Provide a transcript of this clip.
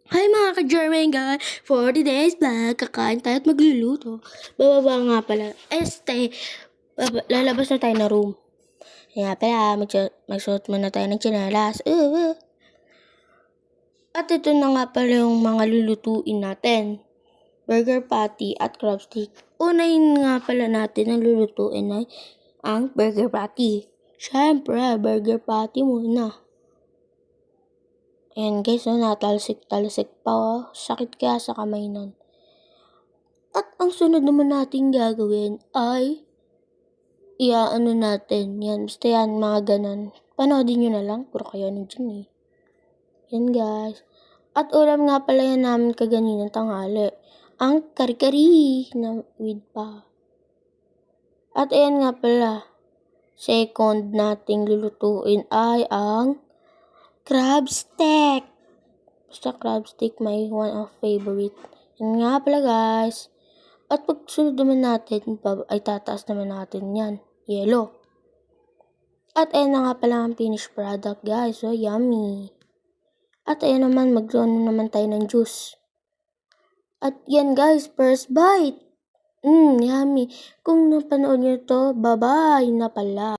Hi mga ka-German guys! For today's vlog, kakain tayo at magluluto. Bababa nga pala. Lalabas na tayo na room. Kaya pala, magsuot muna tayo ng tsinelas. At ito na nga pala yung mga lulutuin natin. Burger patty at crab stick. Unahin nga pala natin ang lulutuin ay ang burger patty. Siyempre, burger patty muna. Ayan guys, natalsik-talsik pa oh. Sakit kaya sa kamay nun. At ang sunod naman natin gagawin ay iaano natin. Yan, basta yan, mga ganon. Panoodin nyo na lang, puro kayo nandiyan eh. Yan guys. At ulam nga pala yan namin kaganinang tanghali. Ang kari-kari na with pa. At ayan nga pala, second nating lulutuin ay ang crab stick. Basta crab stick, my one of favorite. Yan nga pala guys. At pag sunod naman natin, ay tataas naman natin yan. Yellow. At ayan na nga pala ang finished product guys. So yummy. At ayan naman, mag-ano naman tayo ng juice. At yan guys, first bite. Yummy. Kung napanood nyo to, bye-bye na pala.